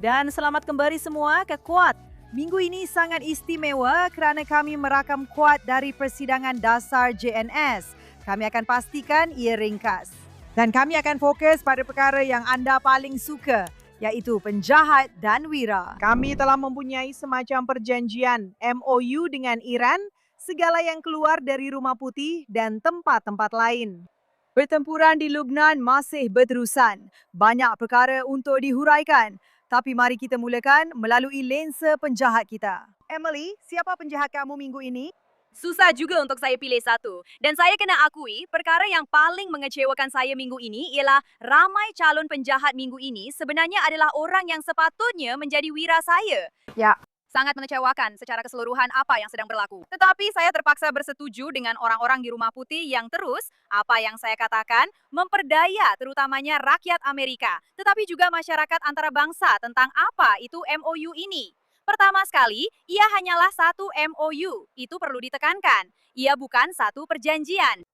Dan selamat kembali semua ke Kuat. Minggu ini sangat istimewa kerana kami merakam Kuat dari persidangan dasar JNS. Kami akan pastikan ia ringkas. Dan kami akan fokus pada perkara yang anda paling suka, iaitu penjahat dan wira. Kami telah mempunyai semacam perjanjian MOU dengan Iran, segala yang keluar dari Rumah Putih dan tempat-tempat lain. Pertempuran di Lubnan masih berterusan. Banyak perkara untuk dihuraikan. Tapi mari kita mulakan melalui lensa penjahat kita. Emily, siapa penjahat kamu minggu ini? Susah juga untuk saya pilih satu. Dan saya kena akui, perkara yang paling mengecewakan saya minggu ini ialah ramai calon penjahat minggu ini sebenarnya adalah orang yang sepatutnya menjadi wira saya. Ya. Sangat mengecewakan secara keseluruhan apa yang sedang berlaku. Tetapi saya terpaksa bersetuju dengan orang-orang di Rumah Putih yang terus, apa yang saya katakan, memperdaya terutamanya rakyat Amerika, tetapi juga masyarakat antarabangsa tentang apa itu MOU ini. Pertama sekali, ia hanyalah satu MOU. Itu perlu ditekankan. Ia bukan satu perjanjian.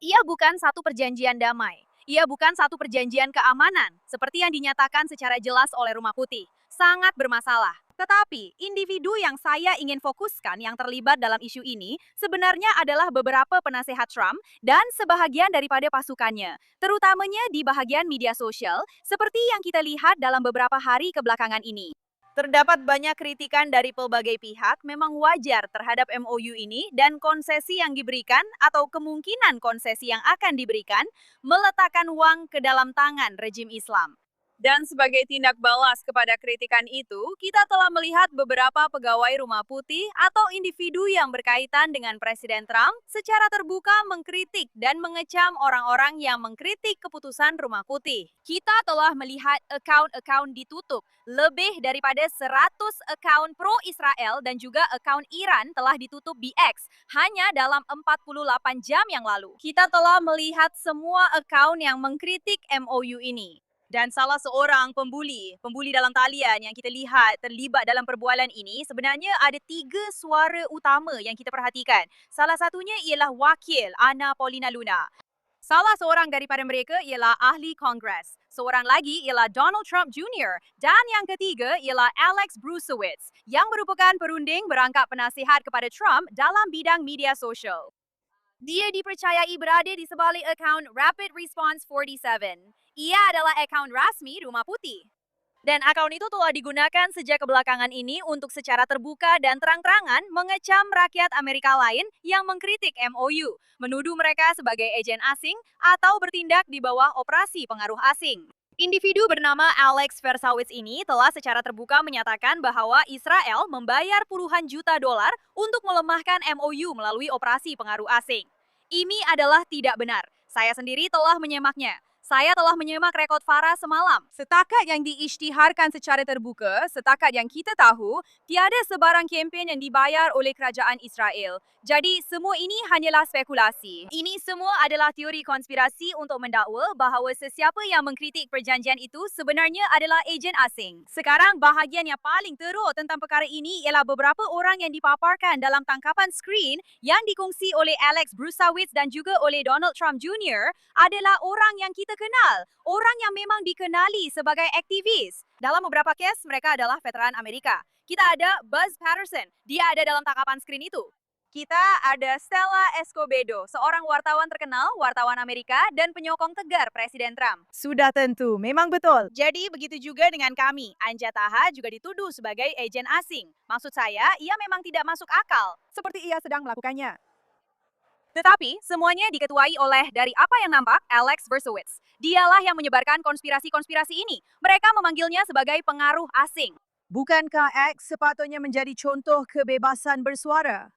Ia bukan satu perjanjian damai. Ia bukan satu perjanjian keamanan, seperti yang dinyatakan secara jelas oleh Rumah Putih. Sangat bermasalah. Tetapi, individu yang saya ingin fokuskan yang terlibat dalam isu ini sebenarnya adalah beberapa penasehat Trump dan sebahagian daripada pasukannya, terutamanya di bahagian media sosial, seperti yang kita lihat dalam beberapa hari kebelakangan ini. Terdapat banyak kritikan dari pelbagai pihak memang wajar terhadap MOU ini dan konsesi yang diberikan atau kemungkinan konsesi yang akan diberikan meletakkan wang ke dalam tangan rejim Islam. Dan sebagai tindak balas kepada kritikan itu, kita telah melihat beberapa pegawai Rumah Putih atau individu yang berkaitan dengan Presiden Trump secara terbuka mengkritik dan mengecam orang-orang yang mengkritik keputusan Rumah Putih. Kita telah melihat akaun-akaun ditutup. Lebih daripada 100 akaun pro-Israel dan juga akaun Iran telah ditutup di X hanya dalam 48 jam yang lalu. Kita telah melihat semua akaun yang mengkritik MOU ini. Dan salah seorang pembuli dalam talian yang kita lihat terlibat dalam perbualan ini, sebenarnya ada 3 suara utama yang kita perhatikan. Salah satunya ialah wakil Anna Paulina Luna. Salah seorang daripada mereka ialah ahli Kongres. Seorang lagi ialah Donald Trump Jr. Dan yang ketiga ialah Alex Bruesewitz yang merupakan perunding berangkap penasihat kepada Trump dalam bidang media sosial. Dia dipercayai berada di sebalik akaun Rapid Response 47. Ia adalah akaun rasmi Rumah Putih. Dan akaun itu telah digunakan sejak kebelakangan ini untuk secara terbuka dan terang-terangan mengecam rakyat Amerika lain yang mengkritik MOU, menuduh mereka sebagai agen asing atau bertindak di bawah operasi pengaruh asing. Individu bernama Alex Versawitz ini telah secara terbuka menyatakan bahwa Israel membayar puluhan juta dolar untuk melemahkan MOU melalui operasi pengaruh asing. Ini adalah tidak benar. Saya sendiri telah menyemaknya. Saya telah menyemak rekod Farah semalam. Setakat yang diisytiharkan secara terbuka, setakat yang kita tahu, tiada sebarang kempen yang dibayar oleh kerajaan Israel. Jadi, semua ini hanyalah spekulasi. Ini semua adalah teori konspirasi untuk mendakwa bahawa sesiapa yang mengkritik perjanjian itu sebenarnya adalah ejen asing. Sekarang, bahagian yang paling teruk tentang perkara ini ialah beberapa orang yang dipaparkan dalam tangkapan skrin yang dikongsi oleh Alex Bruesewitz dan juga oleh Donald Trump Jr. adalah orang yang kita kenal, orang yang memang dikenali sebagai aktivis. Dalam beberapa kes, mereka adalah veteran Amerika. Kita ada Buzz Patterson, dia ada dalam tangkapan skrin itu. Kita ada Stella Escobedo, seorang wartawan terkenal, wartawan Amerika dan penyokong tegar Presiden Trump. Sudah tentu, memang betul. Jadi begitu juga dengan kami. Anja Taha juga dituduh sebagai agen asing. Maksud saya, ia memang tidak masuk akal. Seperti ia sedang melakukannya. Tetapi, semuanya diketuai oleh, dari apa yang nampak, Alex Versawitz. Dialah yang menyebarkan konspirasi-konspirasi ini. Mereka memanggilnya sebagai pengaruh asing. Bukankah X sepatutnya menjadi contoh kebebasan bersuara?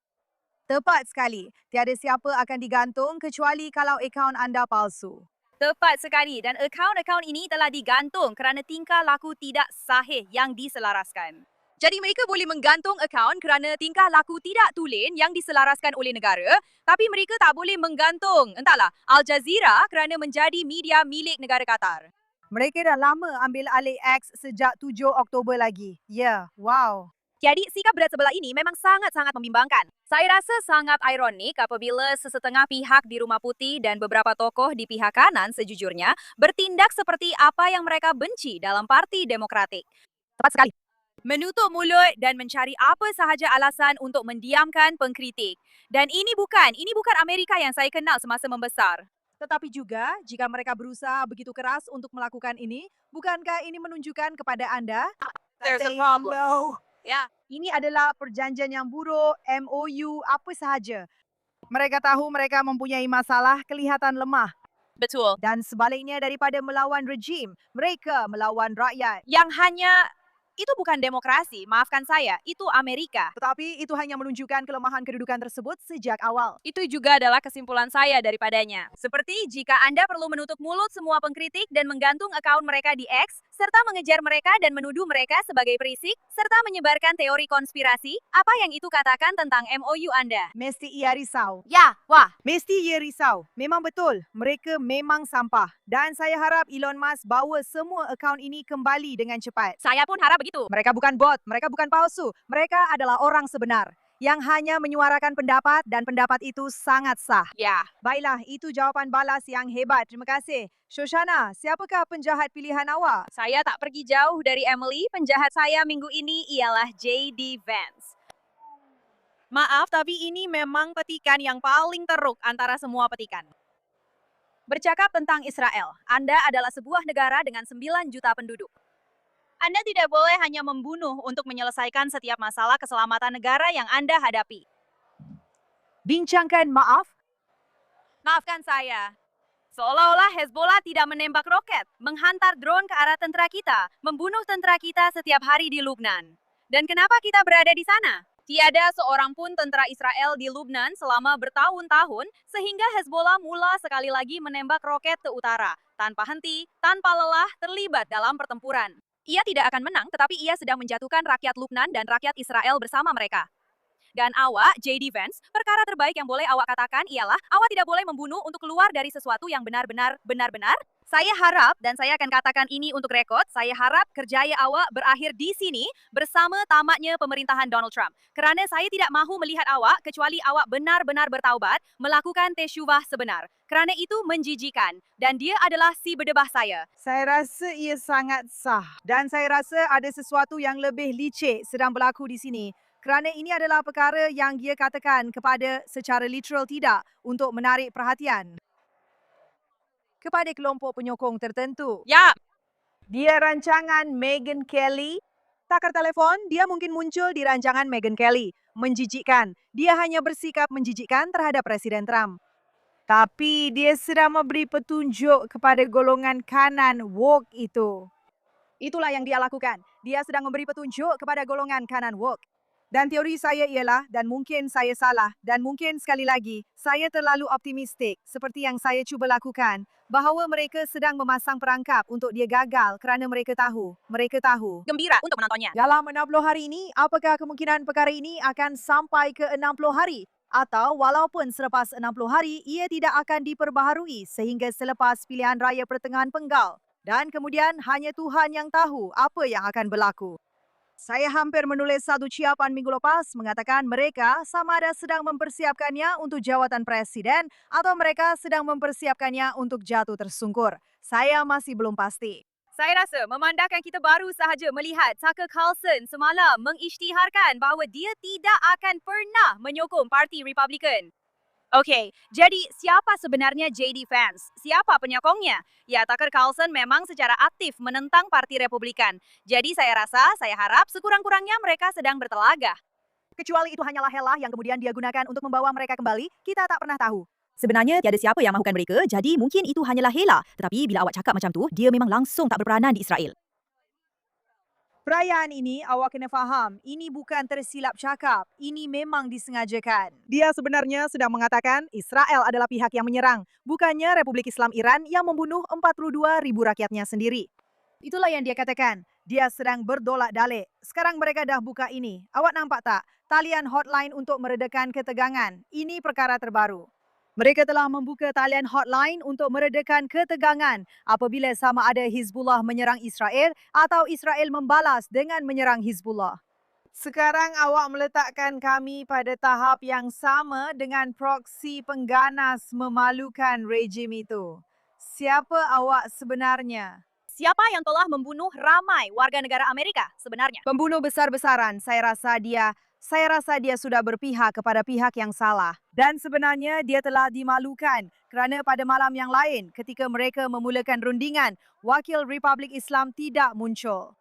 Tepat sekali. Tiada siapa akan digantung kecuali kalau akaun anda palsu. Tepat sekali dan akaun-akaun ini telah digantung kerana tingkah laku tidak sahih yang diselaraskan. Jadi mereka boleh menggantung akaun kerana tingkah laku tidak tulen yang diselaraskan oleh negara, tapi mereka tak boleh menggantung, entahlah, Al Jazeera kerana menjadi media milik negara Qatar. Mereka dah lama ambil alih X sejak 7 Oktober lagi. Ya, wow. Jadi, sikap berat sebelah ini memang sangat-sangat membimbangkan. Saya rasa sangat ironik apabila sesetengah pihak di Rumah Putih dan beberapa tokoh di pihak kanan sejujurnya bertindak seperti apa yang mereka benci dalam Parti Demokratik. Tepat sekali. Menutup mulut dan mencari apa sahaja alasan untuk mendiamkan pengkritik. Dan ini bukan Amerika yang saya kenal semasa membesar. Tetapi juga, jika mereka berusaha begitu keras untuk melakukan ini, bukankah ini menunjukkan kepada Anda There's a problem. Ya, ini adalah perjanjian yang buruk, MOU, apa sahaja. Mereka tahu mereka mempunyai masalah, kelihatan lemah. Betul. Dan sebaliknya daripada melawan rejim, mereka melawan rakyat. Yang hanya itu bukan demokrasi, maafkan saya, itu Amerika. Tetapi itu hanya menunjukkan kelemahan kedudukan tersebut sejak awal. Itu juga adalah kesimpulan saya daripadanya. Seperti jika Anda perlu menutup mulut semua pengkritik dan menggantung akaun mereka di X, serta mengejar mereka dan menuduh mereka sebagai perisik, serta menyebarkan teori konspirasi, apa yang itu katakan tentang MOU Anda? Mesti ia risau. Ya, wah, Mesti ia risau. Memang betul, mereka memang sampah. Dan saya harap Elon Musk bawa semua akaun ini kembali dengan cepat. saya pun harap begitu. Mereka bukan bot, mereka bukan palsu. Mereka adalah orang sebenar yang hanya menyuarakan pendapat dan pendapat itu sangat sah. Ya, Baiklah, itu jawapan balas yang hebat. Terima kasih. Shoshana, siapakah penjahat pilihan awak? saya tak pergi jauh dari Emily. Penjahat saya minggu ini ialah J.D. Vance. Maaf, tapi ini memang petikan yang paling teruk antara semua petikan. Bercakap tentang Israel, Anda adalah sebuah negara dengan 9 juta penduduk. Anda tidak boleh hanya membunuh untuk menyelesaikan setiap masalah keselamatan negara yang Anda hadapi. Bincangkan maaf. Maafkan saya. Seolah-olah Hezbollah tidak menembak roket, menghantar drone ke arah tentara kita, membunuh tentara kita setiap hari di Lubnan. Dan kenapa kita berada di sana? Tiada seorang pun tentara Israel di Lubnan selama bertahun-tahun, sehingga Hezbollah mula sekali lagi menembak roket ke utara, tanpa henti, tanpa lelah, terlibat dalam pertempuran. Ia tidak akan menang, tetapi ia sedang menjatuhkan rakyat Lubnan dan rakyat Israel bersama mereka. Dan awak, J.D. Vance, perkara terbaik yang boleh awak katakan ialah awak tidak boleh membunuh untuk keluar dari sesuatu yang benar-benar. Saya harap, dan saya akan katakan ini untuk rekod, saya harap kerjaya awak berakhir di sini bersama tamatnya pemerintahan Donald Trump. Kerana saya tidak mahu melihat awak kecuali awak benar-benar bertaubat, melakukan tesyubah sebenar. Kerana itu menjijikan, dan dia adalah si berdebah saya. Saya rasa ia sangat sah. Dan saya rasa ada sesuatu yang lebih licik sedang berlaku di sini. Kerana ini adalah perkara yang dia katakan kepada secara literal tidak untuk menarik perhatian kepada kelompok penyokong tertentu. Ya, Dia rancangan Megyn Kelly. Takar telefon, dia mungkin muncul di rancangan Megyn Kelly. Menjijikkan. Dia hanya bersikap menjijikkan terhadap Presiden Trump. Tapi dia sedang memberi petunjuk kepada golongan kanan woke itu. Itulah yang dia lakukan. Dia sedang memberi petunjuk kepada golongan kanan woke. Dan teori saya ialah, dan mungkin saya salah, dan mungkin sekali lagi, saya terlalu optimistik seperti yang saya cuba lakukan, bahawa mereka sedang memasang perangkap untuk dia gagal kerana mereka tahu. gembira untuk menontonnya. Dalam 60 hari ini, apakah kemungkinan perkara ini akan sampai ke 60 hari? Atau walaupun selepas 60 hari, ia tidak akan diperbaharui sehingga selepas pilihan raya pertengahan penggal. Dan kemudian hanya Tuhan yang tahu apa yang akan berlaku. Saya hampir menulis satu ciapan minggu lepas mengatakan mereka sama ada sedang mempersiapkannya untuk jawatan presiden atau mereka sedang mempersiapkannya untuk jatuh tersungkur. Saya masih belum pasti. Saya rasa memandangkan kita baru sahaja melihat Tucker Carlson semalam mengisytiharkan bahawa dia tidak akan pernah menyokong Parti Republikan. Okey, jadi siapa sebenarnya J.D. Vance? Siapa penyokongnya? Ya, Tucker Carlson memang secara aktif menentang Parti Republikan. Jadi saya harap sekurang-kurangnya mereka sedang bertelagah. Kecuali itu hanyalah helah yang kemudian dia gunakan untuk membawa mereka kembali, kita tak pernah tahu. Sebenarnya tiada siapa yang mahukan mereka, jadi mungkin itu hanyalah helah. Tetapi bila awak cakap macam tu, dia memang langsung tak berperanan di Israel. Perayaan ini awak kena faham, ini bukan tersilap cakap, ini memang disengajakan. Dia sebenarnya sedang mengatakan Israel adalah pihak yang menyerang, bukannya Republik Islam Iran yang membunuh 42,000 rakyatnya sendiri. Itulah yang dia katakan, dia sedang berdolak-dalik. Sekarang mereka dah buka ini. Awak nampak tak? Talian hotline untuk meredakan ketegangan. Ini perkara terbaru. Mereka telah membuka talian hotline untuk meredakan ketegangan apabila sama ada Hizbullah menyerang Israel atau Israel membalas dengan menyerang Hizbullah. Sekarang awak meletakkan kami pada tahap yang sama dengan proksi pengganas memalukan rejim itu. Siapa awak sebenarnya? Siapa yang telah membunuh ramai warga negara Amerika sebenarnya? Pembunuh besar-besaran, saya rasa dia sudah berpihak kepada pihak yang salah. Dan sebenarnya dia telah dimalukan kerana pada malam yang lain ketika mereka memulakan rundingan, wakil Republik Islam tidak muncul.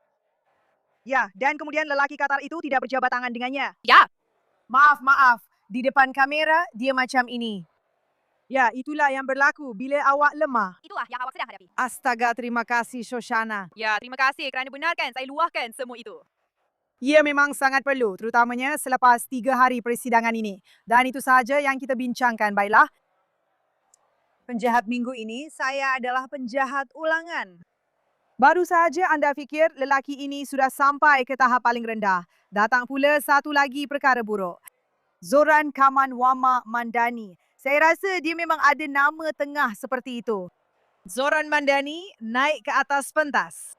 Ya, dan kemudian lelaki Qatar itu tidak berjabat tangan dengannya. Ya, Maaf. Di depan kamera, dia macam ini. Ya, itulah yang berlaku bila awak lemah. itulah yang awak sedang hadapi. Astaga, terima kasih Shoshana. Ya, terima kasih kerana benarkan saya luahkan semua itu. Ia memang sangat perlu, terutamanya selepas 3 hari persidangan ini. Dan itu sahaja yang kita bincangkan, baiklah. Penjahat minggu ini, saya adalah penjahat ulangan. Baru sahaja anda fikir lelaki ini sudah sampai ke tahap paling rendah. Datang pula satu lagi perkara buruk. Zoran Kamanwama Mandani. Saya rasa dia memang ada nama tengah seperti itu. Zoran Mandani naik ke atas pentas.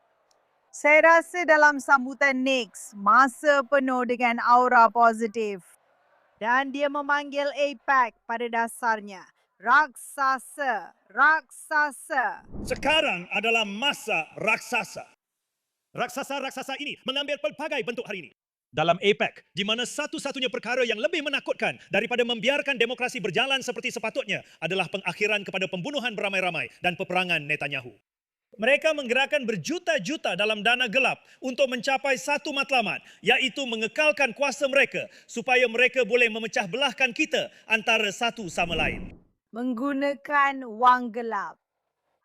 Saya rasa dalam sambutan Nix, masa penuh dengan aura positif. Dan dia memanggil APEC pada dasarnya. Raksasa. Sekarang adalah masa raksasa. Raksasa-raksasa ini mengambil pelbagai bentuk hari ini. Dalam APEC, di mana satu-satunya perkara yang lebih menakutkan daripada membiarkan demokrasi berjalan seperti sepatutnya adalah pengakhiran kepada pembunuhan beramai-ramai dan peperangan Netanyahu. Mereka menggerakkan berjuta-juta dalam dana gelap untuk mencapai satu matlamat, iaitu mengekalkan kuasa mereka supaya mereka boleh memecah belahkan kita antara satu sama lain. Menggunakan wang gelap.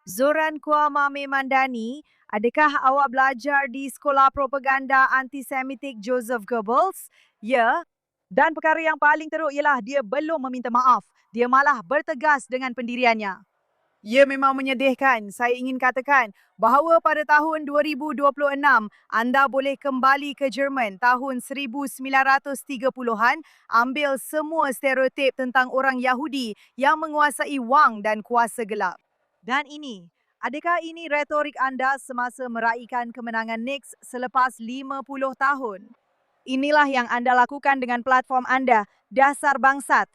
Zoran Kwame Mandani, adakah awak belajar di sekolah propaganda antisemitik Joseph Goebbels? Ya. Dan perkara yang paling teruk ialah dia belum meminta maaf. Dia malah bertegas dengan pendiriannya. Ia memang menyedihkan. Saya ingin katakan bahawa pada tahun 2026, anda boleh kembali ke Jerman tahun 1930-an, ambil semua stereotip tentang orang Yahudi yang menguasai wang dan kuasa gelap. Dan adakah ini retorik anda semasa meraihkan kemenangan Nix selepas 50 tahun? Inilah yang anda lakukan dengan platform anda, dasar bangsat.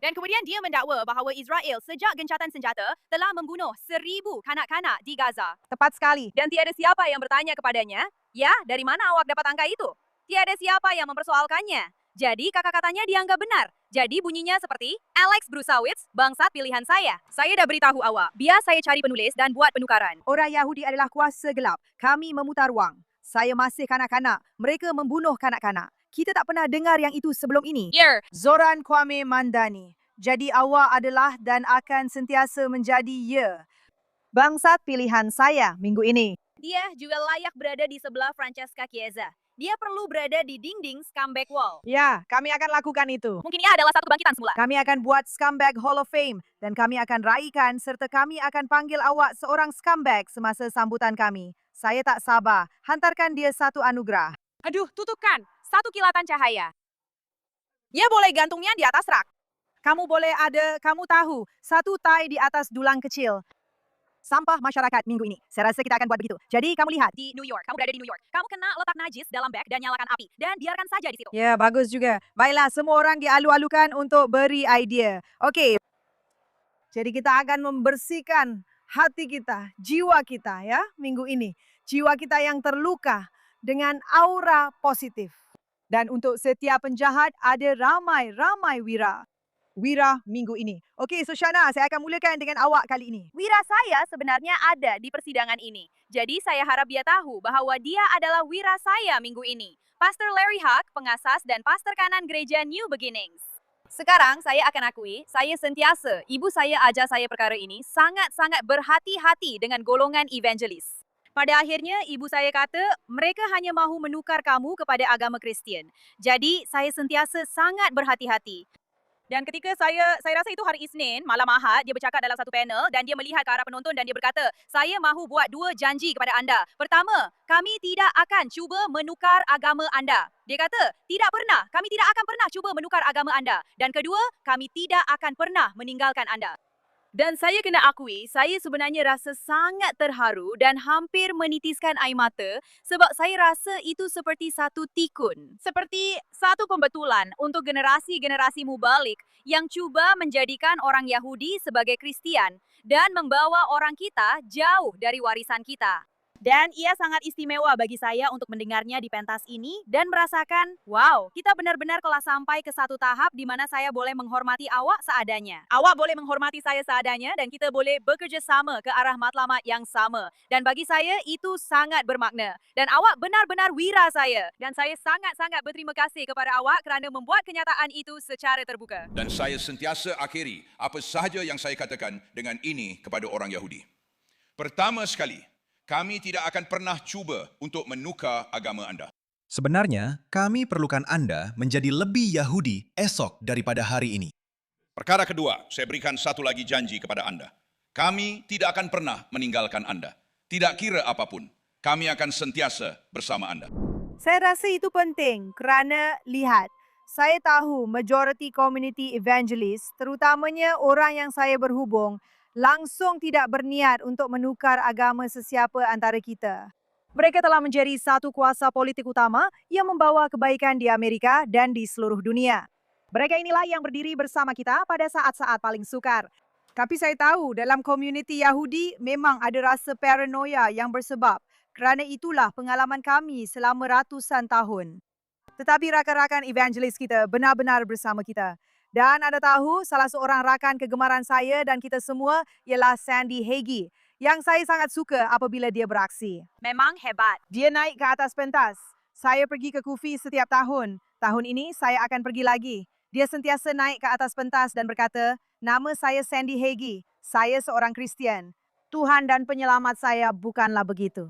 Dan kemudian dia mendakwa bahawa Israel sejak gencatan senjata telah membunuh 1,000 kanak-kanak di Gaza. Tepat sekali. Dan tiada siapa yang bertanya kepadanya, ya, dari mana awak dapat angka itu? Tiada siapa yang mempersoalkannya. Jadi kata-katanya dianggap benar. Jadi bunyinya seperti, Alex Brusawitz, bangsat pilihan saya. Saya dah beritahu awak, biar saya cari penulis dan buat penukaran. Orang Yahudi adalah kuasa gelap. Kami memutar wang. Saya masih kanak-kanak. Mereka membunuh kanak-kanak. Kita tak pernah dengar yang itu sebelum ini. Yer, Zoran Kwame Mandani. Jadi awak adalah dan akan sentiasa menjadi bangsat pilihan saya minggu ini. dia juga layak berada di sebelah Francesca Chiesa. Dia perlu berada di dinding scumbag wall. Ya, kami akan lakukan itu. Mungkin ia adalah satu bangkitan semula. Kami akan buat Scumbag Hall of Fame dan kami akan raikan serta kami akan panggil awak seorang scumbag semasa sambutan kami. Saya tak sabar. Hantarkan dia satu anugerah. Aduh, tutupkan. Satu kilatan cahaya. Ia boleh gantungnya di atas rak. Kamu tahu, satu tai di atas dulang kecil. Sampah masyarakat minggu ini. Saya rasa kita akan buat begitu. Jadi kamu lihat. Di New York, kamu berada di New York. Kamu kena letak najis dalam beg dan nyalakan api. Dan biarkan saja di situ. Ya, bagus juga. Baiklah, semua orang dialu-alukan untuk beri idea. Okey. Jadi kita akan membersihkan hati kita, jiwa kita ya, minggu ini. Jiwa kita yang terluka dengan aura positif. Dan untuk setiap penjahat ada ramai wira. Wira minggu ini. Okey, Shoshana, saya akan mulakan dengan awak kali ini. Wira saya sebenarnya ada di persidangan ini. Jadi saya harap dia tahu bahawa dia adalah wira saya minggu ini. Pastor Larry Huck, pengasas dan pastor kanan gereja New Beginnings. Sekarang saya akan akui, saya sentiasa, ibu saya ajar saya perkara ini, sangat-sangat berhati-hati dengan golongan evangelis. Pada akhirnya, ibu saya kata, mereka hanya mahu menukar kamu kepada agama Kristian. Jadi, saya sentiasa sangat berhati-hati. Dan ketika saya rasa itu hari Isnin, malam Ahad, dia bercakap dalam satu panel dan dia melihat ke arah penonton dan dia berkata, saya mahu buat 2 janji kepada anda. Pertama, kami tidak akan cuba menukar agama anda. Dia kata, kami tidak akan pernah cuba menukar agama anda. Dan kedua, kami tidak akan pernah meninggalkan anda. Dan saya kena akui, saya sebenarnya rasa sangat terharu dan hampir menitiskan air mata sebab saya rasa itu seperti satu tikun. Seperti satu pembetulan untuk generasi-generasi mubalik yang cuba menjadikan orang Yahudi sebagai Kristian dan membawa orang kita jauh dari warisan kita. Dan ia sangat istimewa bagi saya untuk mendengarnya di pentas ini dan merasakan, wow, kita benar-benar telah sampai ke satu tahap di mana saya boleh menghormati awak seadanya. Awak boleh menghormati saya seadanya dan kita boleh bekerja sama ke arah matlamat yang sama. Dan bagi saya itu sangat bermakna. Dan awak benar-benar wira saya. Dan saya sangat-sangat berterima kasih kepada awak kerana membuat kenyataan itu secara terbuka. Dan saya sentiasa akhiri apa sahaja yang saya katakan dengan ini kepada orang Yahudi. Pertama sekali, kami tidak akan pernah cuba untuk menukar agama anda. Sebenarnya, kami perlukan Anda menjadi lebih Yahudi esok daripada hari ini. Perkara kedua, saya berikan satu lagi janji kepada anda. Kami tidak akan pernah meninggalkan anda. Tidak kira apapun, kami akan sentiasa bersama anda. Saya rasa itu penting kerana lihat, saya tahu majoriti community evangelist, terutamanya orang yang saya berhubung, langsung tidak berniat untuk menukar agama sesiapa antara kita. Mereka telah menjadi satu kuasa politik utama yang membawa kebaikan di Amerika dan di seluruh dunia. Mereka inilah yang berdiri bersama kita pada saat-saat paling sukar. Tapi saya tahu dalam komuniti Yahudi memang ada rasa paranoia yang bersebab. Kerana itulah pengalaman kami selama ratusan tahun. Tetapi rakan-rakan evangelis kita benar-benar bersama kita. Dan anda tahu salah seorang rakan kegemaran saya dan kita semua ialah Sandy Hagee. Yang saya sangat suka apabila dia beraksi. Memang hebat. Dia naik ke atas pentas. Saya pergi ke Kufi setiap tahun. Tahun ini saya akan pergi lagi. Dia sentiasa naik ke atas pentas dan berkata, nama saya Sandy Hagee. Saya seorang Kristian. Tuhan dan penyelamat saya bukanlah begitu.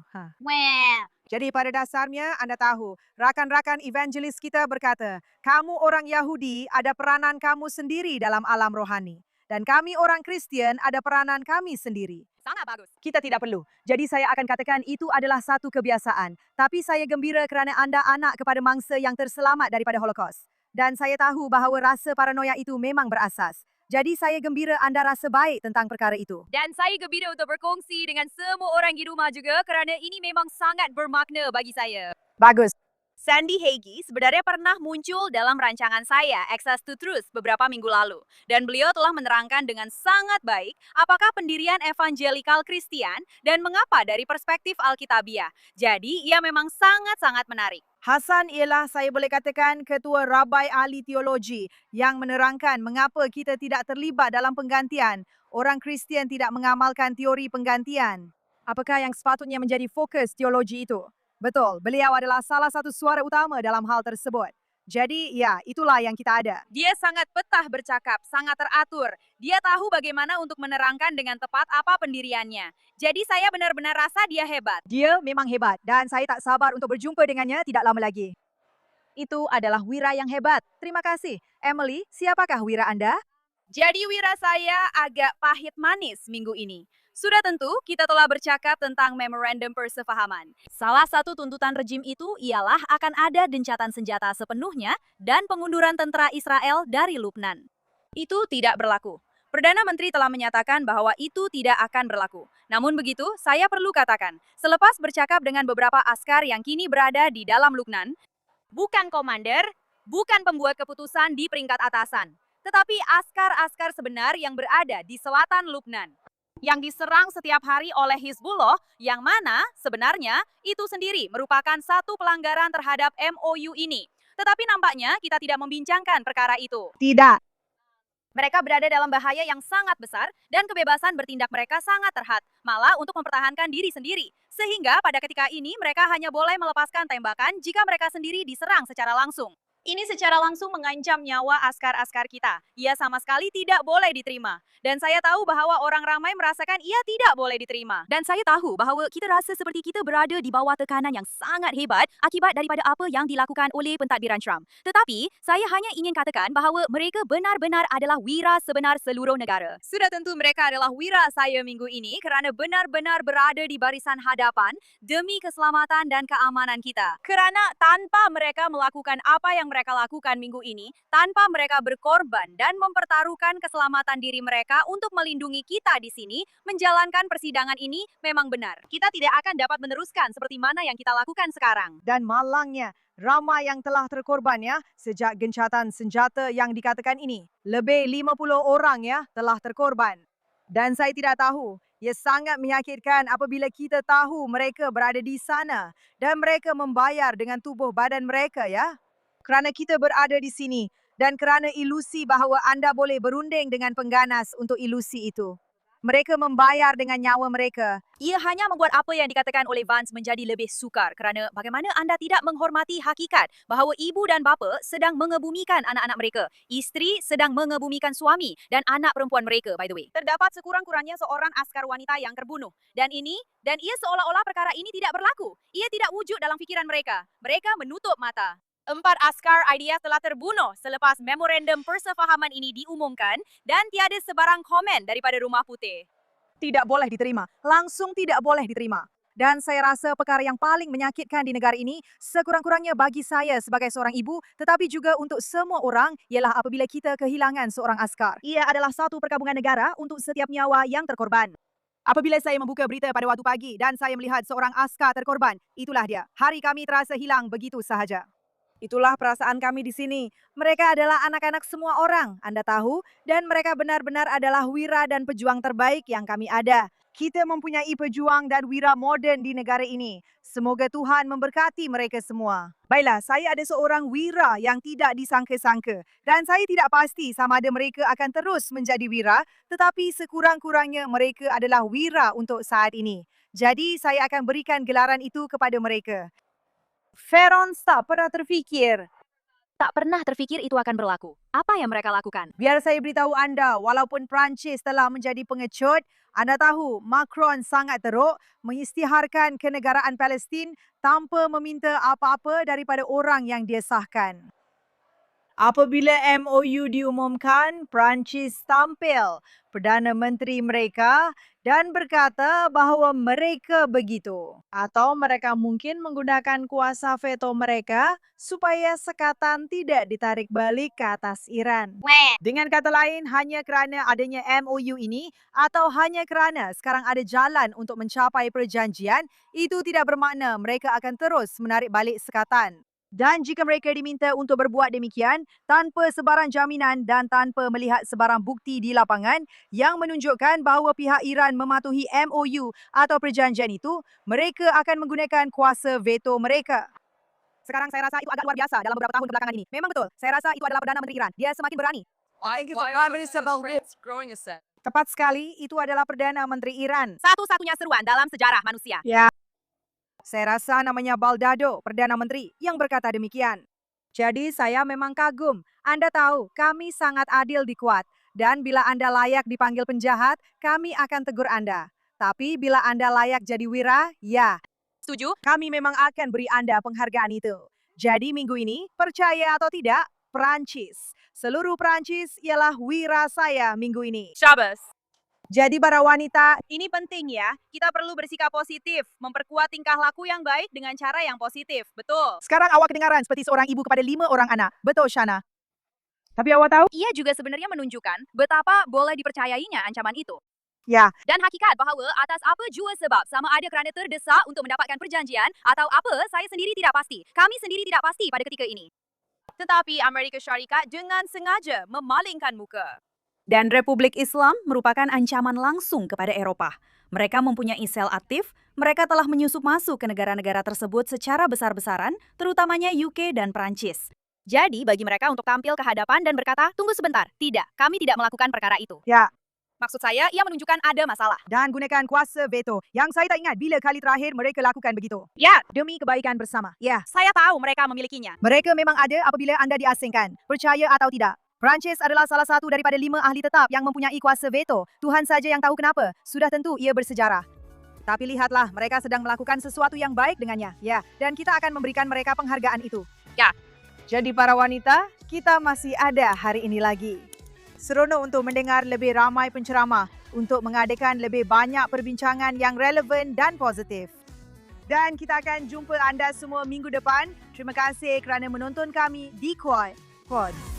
Jadi pada dasarnya anda tahu, rakan-rakan evangelis kita berkata, kamu orang Yahudi ada peranan kamu sendiri dalam alam rohani. Dan kami orang Kristian ada peranan kami sendiri. Sangat bagus. Kita tidak perlu. Jadi saya akan katakan itu adalah satu kebiasaan. Tapi saya gembira kerana anda anak kepada mangsa yang terselamat daripada Holocaust. Dan saya tahu bahawa rasa paranoia itu memang berasas. Jadi saya gembira anda rasa baik tentang perkara itu. Dan saya gembira untuk berkongsi dengan semua orang di rumah juga kerana ini memang sangat bermakna bagi saya. Bagus. Sandy Hagee sebenarnya pernah muncul dalam rancangan saya, Access to Truth, beberapa minggu lalu. Dan beliau telah menerangkan dengan sangat baik apakah pendirian evangelikal Kristian dan mengapa dari perspektif Alkitabiah. Jadi, ia memang sangat-sangat menarik. Hasan ialah saya boleh katakan ketua rabai ahli teologi yang menerangkan mengapa kita tidak terlibat dalam penggantian. Orang Kristian tidak mengamalkan teori penggantian. Apakah yang sepatutnya menjadi fokus teologi itu? Betul, beliau adalah salah satu suara utama dalam hal tersebut. Jadi, ya, itulah yang kita ada. Dia sangat petah bercakap, sangat teratur. Dia tahu bagaimana untuk menerangkan dengan tepat apa pendiriannya. Jadi saya benar-benar rasa dia hebat. Dia memang hebat dan saya tak sabar untuk berjumpa dengannya tidak lama lagi. Itu adalah wira yang hebat. Terima kasih. Emily, siapakah wira Anda? Jadi wira saya agak pahit manis minggu ini. Sudah tentu, kita telah bercakap tentang memorandum persefahaman. Salah satu tuntutan rejim itu ialah akan ada gencatan senjata sepenuhnya dan pengunduran tentara Israel dari Lubnan. Itu tidak berlaku. Perdana Menteri telah menyatakan bahwa itu tidak akan berlaku. Namun begitu, saya perlu katakan, selepas bercakap dengan beberapa askar yang kini berada di dalam Lubnan, bukan komander, bukan pembuat keputusan di peringkat atasan, tetapi askar-askar sebenar yang berada di selatan Lubnan, yang diserang setiap hari oleh Hizbullah, yang mana sebenarnya itu sendiri merupakan satu pelanggaran terhadap MOU ini. Tetapi nampaknya kita tidak membincangkan perkara itu. Tidak. Mereka berada dalam bahaya yang sangat besar dan kebebasan bertindak mereka sangat terhad, malah untuk mempertahankan diri sendiri. Sehingga pada ketika ini mereka hanya boleh melepaskan tembakan jika mereka sendiri diserang secara langsung. Ini secara langsung mengancam nyawa askar-askar kita. Ia sama sekali tidak boleh diterima. Dan saya tahu bahwa orang ramai merasakan ia tidak boleh diterima. Dan saya tahu bahwa kita rasa seperti kita berada di bawah tekanan yang sangat hebat akibat daripada apa yang dilakukan oleh pentadbiran Trump. Tetapi, saya hanya ingin katakan bahwa mereka benar-benar adalah wira sebenar seluruh negara. Sudah tentu mereka adalah wira saya minggu ini kerana benar-benar berada di barisan hadapan demi keselamatan dan keamanan kita. Kerana tanpa mereka melakukan apa yang mereka lakukan minggu ini, tanpa mereka berkorban dan mempertaruhkan keselamatan diri mereka untuk melindungi kita di sini, menjalankan persidangan ini memang benar. Kita tidak akan dapat meneruskan seperti mana yang kita lakukan sekarang. Dan malangnya, ramai yang telah terkorban ya sejak gencatan senjata yang dikatakan ini. Lebih 50 orang ya telah terkorban. Dan saya tidak tahu, Ia sangat menyakitkan apabila kita tahu mereka berada di sana dan mereka membayar dengan tubuh badan mereka, ya. Kerana kita berada di sini dan kerana ilusi bahawa anda boleh berunding dengan pengganas untuk ilusi itu. Mereka membayar dengan nyawa mereka. Ia hanya membuat apa yang dikatakan oleh Vance menjadi lebih sukar kerana bagaimana anda tidak menghormati hakikat bahawa ibu dan bapa sedang mengebumikan anak-anak mereka. Isteri sedang mengebumikan suami dan anak perempuan mereka, by the way. Terdapat sekurang-kurangnya seorang askar wanita yang terbunuh. Dan ia seolah-olah perkara ini tidak berlaku. Ia tidak wujud dalam fikiran mereka. Mereka menutup mata. 4 askar IDF telah terbunuh selepas memorandum persefahaman ini diumumkan dan tiada sebarang komen daripada Rumah Putih. Tidak boleh diterima. Langsung tidak boleh diterima. Dan saya rasa perkara yang paling menyakitkan di negara ini, sekurang-kurangnya bagi saya sebagai seorang ibu, tetapi juga untuk semua orang, ialah apabila kita kehilangan seorang askar. Ia adalah satu perkabungan negara untuk setiap nyawa yang terkorban. Apabila saya membuka berita pada waktu pagi dan saya melihat seorang askar terkorban, itulah dia. Hari kami terasa hilang begitu sahaja. Itulah perasaan kami di sini. Mereka adalah anak-anak semua orang, Anda tahu, dan mereka benar-benar adalah wira dan pejuang terbaik yang kami ada. Kita mempunyai pejuang dan wira moden di negara ini. Semoga Tuhan memberkati mereka semua. Baiklah, saya ada seorang wira yang tidak disangka-sangka dan saya tidak pasti sama ada mereka akan terus menjadi wira, tetapi sekurang-kurangnya mereka adalah wira untuk saat ini. Jadi saya akan berikan gelaran itu kepada mereka. Ferons tak pernah terfikir. Tak pernah terfikir itu akan berlaku. Apa yang mereka lakukan? Biar saya beritahu anda, walaupun Perancis telah menjadi pengecut, anda tahu Macron sangat teruk mengisytiharkan kenegaraan Palestin tanpa meminta apa-apa daripada orang yang dia sahkan. Apabila MOU diumumkan, Perancis tampil Perdana Menteri mereka dan berkata bahawa mereka begitu. Atau mereka mungkin menggunakan kuasa veto mereka supaya sekatan tidak ditarik balik ke atas Iran. Dengan kata lain, hanya kerana adanya MOU ini atau hanya kerana sekarang ada jalan untuk mencapai perjanjian, itu tidak bermakna mereka akan terus menarik balik sekatan. Dan jika mereka diminta untuk berbuat demikian tanpa sebarang jaminan dan tanpa melihat sebarang bukti di lapangan yang menunjukkan bahawa pihak Iran mematuhi MOU atau perjanjian itu, mereka akan menggunakan kuasa veto mereka. Sekarang saya rasa itu agak luar biasa dalam beberapa tahun kebelakangan ini. Memang betul, saya rasa itu adalah Perdana Menteri Iran. Dia semakin berani. Tepat sekali, itu adalah Perdana Menteri Iran. Satu-satunya seruan dalam sejarah manusia. Ya. Saya rasa namanya Baldado, Perdana Menteri, yang berkata demikian. Jadi saya memang kagum. Anda tahu, kami sangat adil di Kuwait. Dan bila Anda layak dipanggil penjahat, kami akan tegur Anda. Tapi bila Anda layak jadi wira, ya. Setuju? Kami memang akan beri Anda penghargaan itu. Jadi minggu ini, percaya atau tidak, Perancis. Seluruh Perancis ialah wira saya minggu ini. Syabas. Jadi para wanita, Ini penting ya, kita perlu bersikap positif, memperkuat tingkah laku yang baik dengan cara yang positif, betul. sekarang awak kedengaran seperti seorang ibu kepada 5 orang anak. Betul, Shana? Tapi awak tahu? Ia juga sebenarnya menunjukkan betapa boleh dipercayainya ancaman itu. Ya, Dan hakikat bahawa atas apa jua sebab, sama ada kerana terdesak untuk mendapatkan perjanjian atau apa, saya sendiri tidak pasti. Kami sendiri tidak pasti pada ketika ini. Tetapi Amerika Syarikat dengan sengaja memalingkan muka. Dan Republik Islam merupakan ancaman langsung kepada Eropah. Mereka mempunyai sel aktif, mereka telah menyusup masuk ke negara-negara tersebut secara besar-besaran, terutamanya UK dan Perancis. Jadi bagi mereka untuk tampil ke hadapan dan berkata, tunggu sebentar, tidak, kami tidak melakukan perkara itu. ya. Maksud saya, ia menunjukkan ada masalah. Dan gunakan kuasa veto. Yang saya tak ingat bila kali terakhir mereka lakukan begitu. Ya, Demi kebaikan bersama. Ya. saya tahu mereka memilikinya. Mereka memang ada apabila anda diasingkan. Percaya atau tidak. Perancis adalah salah satu daripada 5 ahli tetap yang mempunyai kuasa veto. Tuhan saja yang tahu kenapa. Sudah tentu ia bersejarah. Tapi lihatlah, mereka sedang melakukan sesuatu yang baik dengannya. Ya, dan kita akan memberikan mereka penghargaan itu. Ya. Jadi para wanita, kita masih ada hari ini lagi. Seronok untuk mendengar lebih ramai penceramah untuk mengadakan lebih banyak perbincangan yang relevan dan positif. Dan kita akan jumpa anda semua minggu depan. Terima kasih kerana menonton kami di Kuwait Pod.